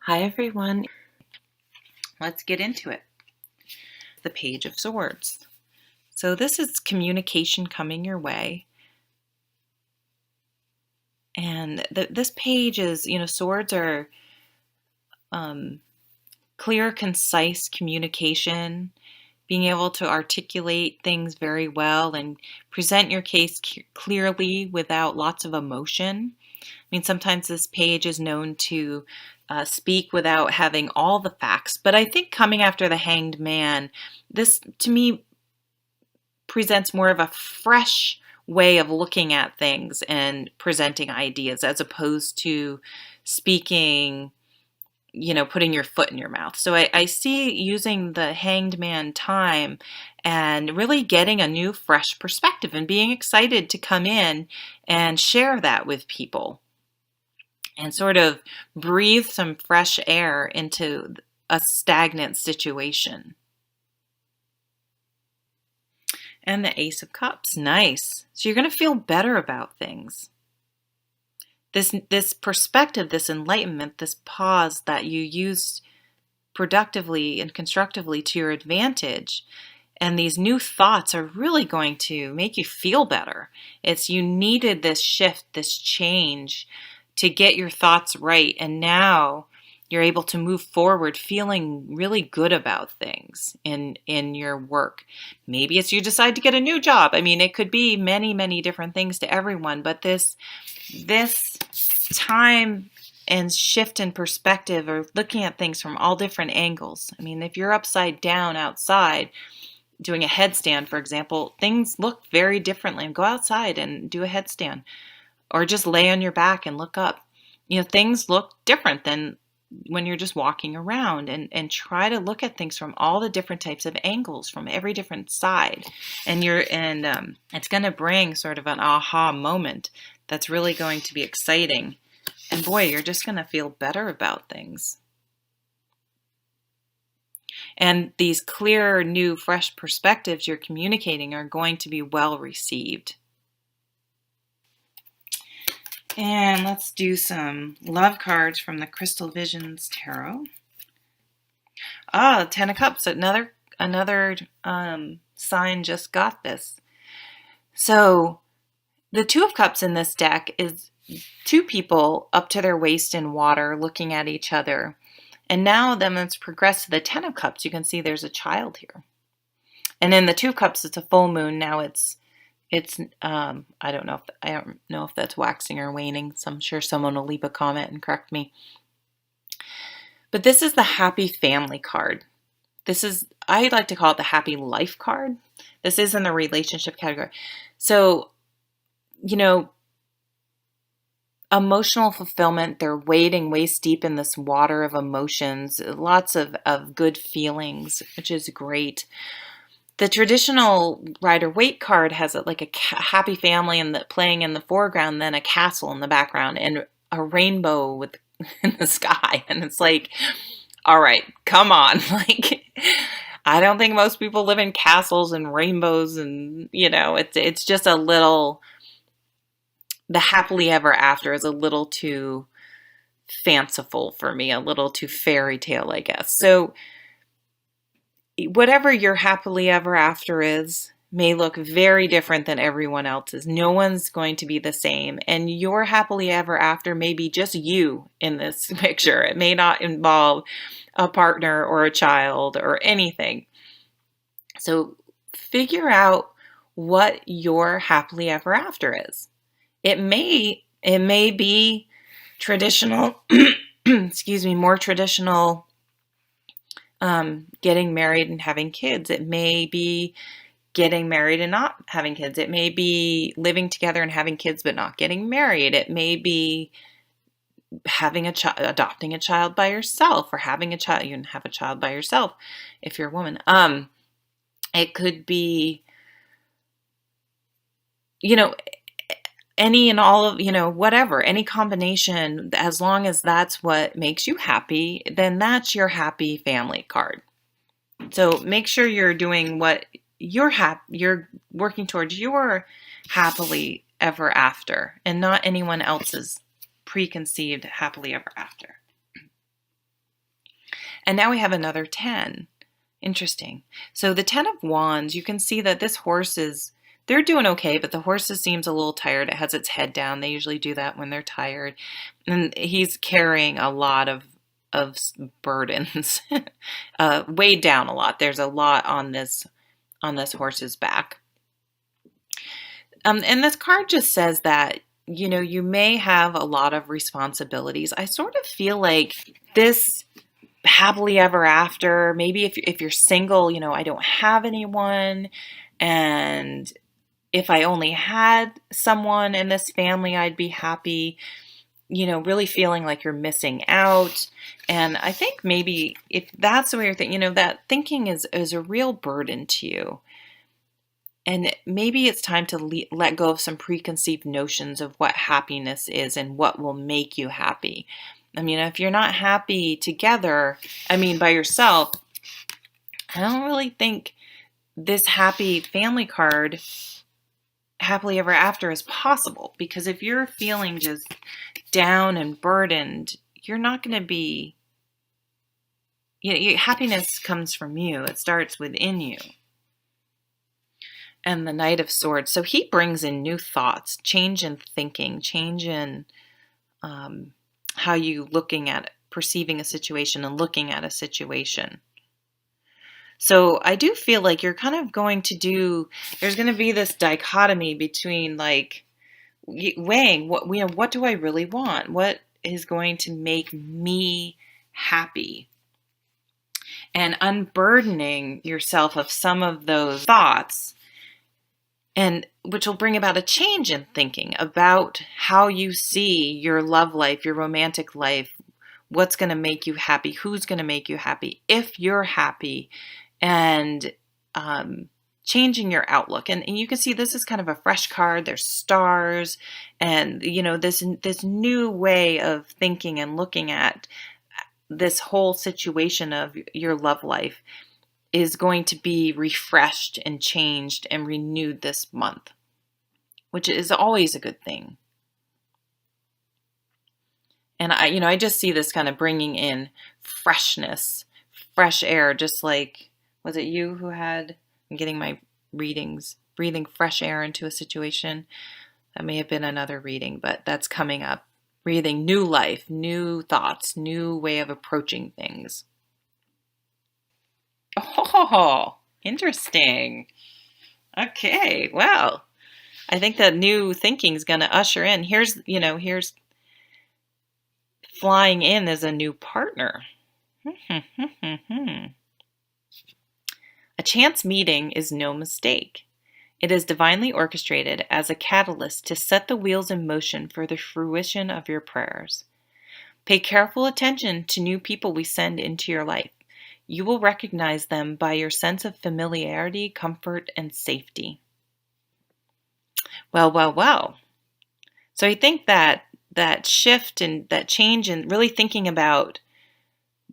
Hi everyone, let's get into it. The Page of Swords. So this is communication coming your way. And this page is, swords are clear, concise communication, being able to articulate things very well and present your case clearly without lots of emotion. I mean, sometimes this page is known to speak without having all the facts, but I think coming after the Hanged Man, this to me presents more of a fresh way of looking at things and presenting ideas as opposed to speaking, putting your foot in your mouth. So I see using the Hanged Man time and really getting a new, fresh perspective and being excited to come in and share that with people and sort of breathe some fresh air into a stagnant situation. And the Ace of Cups, nice. So you're going to feel better about things. This perspective, this enlightenment, this pause that you used productively and constructively to your advantage, and these new thoughts are really going to make you feel better. You needed this shift, this change to get your thoughts right, and now you're able to move forward feeling really good about things in your work. Maybe it's you decide to get a new job. I mean, it could be many, many different things to everyone, but this time and shift in perspective or looking at things from all different angles. I mean, if you're upside down outside doing a headstand, for example, things look very differently. Go outside and do a headstand or just lay on your back and look up. Things look different than when you're just walking around, and try to look at things from all the different types of angles, from every different side. And it's going to bring sort of an aha moment that's really going to be exciting. And boy, you're just going to feel better about things. And these clear, new, fresh perspectives you're communicating are going to be well received. And let's do some love cards from the Crystal Visions Tarot. The Ten of Cups, another sign just got this. So the Two of Cups in this deck is two people up to their waist in water looking at each other. And now then it's progressed to the Ten of Cups. You can see there's a child here. And in the Two of Cups, it's a full moon. Now it's I don't know if that's waxing or waning. So I'm sure someone will leave a comment and correct me. But this is the happy family card. I like to call it the happy life card. This is in the relationship category. So, emotional fulfillment, they're wading waist deep in this water of emotions, lots of good feelings, which is great. The traditional Rider-Waite card has a happy family playing in the foreground, then a castle in the background, and a rainbow in the sky. And it's like, all right, come on. I don't think most people live in castles and rainbows, and it's just a little. The happily ever after is a little too fanciful for me, a little too fairy tale, I guess. So whatever your happily ever after is may look very different than everyone else's. No one's going to be the same. And your happily ever after may be just you in this picture. It may not involve a partner or a child or anything. So figure out what your happily ever after is. It may be traditional, more traditional, getting married and having kids. It may be getting married and not having kids. It may be living together and having kids but not getting married. It may be having adopting a child by yourself, or having a child. You can have a child by yourself if you're a woman. It could be, any and all of, whatever, any combination, as long as that's what makes you happy, then that's your happy family card. So make sure you're doing what you're working towards your happily ever after, and not anyone else's preconceived happily ever after. And now we have another 10. Interesting. So the 10 of Wands, you can see that this horse they're doing okay, but the horse seems a little tired. It has its head down. They usually do that when they're tired. And he's carrying a lot of burdens, weighed down a lot. There's a lot on this horse's back. And this card just says that, you may have a lot of responsibilities. I sort of feel like this happily ever after, maybe if you're single, I don't have anyone, and if I only had someone in this family, I'd be happy, really feeling like you're missing out. And I think maybe if that's the way you're thinking, that thinking is a real burden to you. And maybe it's time to let go of some preconceived notions of what happiness is and what will make you happy. If you're not happy together, by yourself, I don't really think this happy family card, happily ever after, is possible. Because if you're feeling just down and burdened, you're not going to be, happiness comes from you. It starts within you. And the Knight of Swords. So he brings in new thoughts, change in thinking, change in how you perceiving a situation and looking at a situation. So I do feel like you're kind of there's going to be this dichotomy between weighing what do I really want? What is going to make me happy? And unburdening yourself of some of those thoughts, and which will bring about a change in thinking about how you see your love life, your romantic life, what's going to make you happy, who's going to make you happy, if you're happy, and changing your outlook. And you can see this is kind of a fresh card. There's stars, and this new way of thinking and looking at this whole situation of your love life is going to be refreshed and changed and renewed this month, which is always a good thing. And I just see this kind of bringing in freshness, fresh air, just like, was it you who I'm getting my readings, breathing fresh air into a situation? That may have been another reading, but that's coming up. Breathing new life, new thoughts, new way of approaching things. Oh, interesting. Okay, well, I think that new thinking is going to usher in. Here's flying in as a new partner. A chance meeting is no mistake. It is divinely orchestrated as a catalyst to set the wheels in motion for the fruition of your prayers. Pay careful attention to new people we send into your life. You will recognize them by your sense of familiarity, comfort, and safety. Well. So I think that shift and that change and really thinking about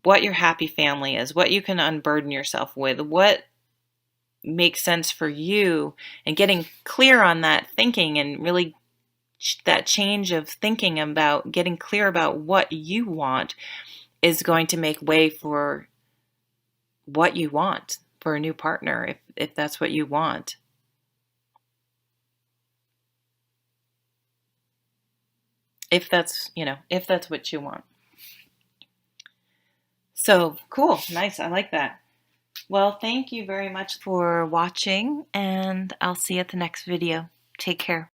what your happy family is, what you can unburden yourself with, what makes sense for you, and getting clear on that thinking, and really that change of thinking about getting clear about what you want is going to make way for what you want for a new partner, if that's what you want. If that's what you want. So cool. Nice. I like that. Well, thank you very much for watching, and I'll see you at the next video. Take care.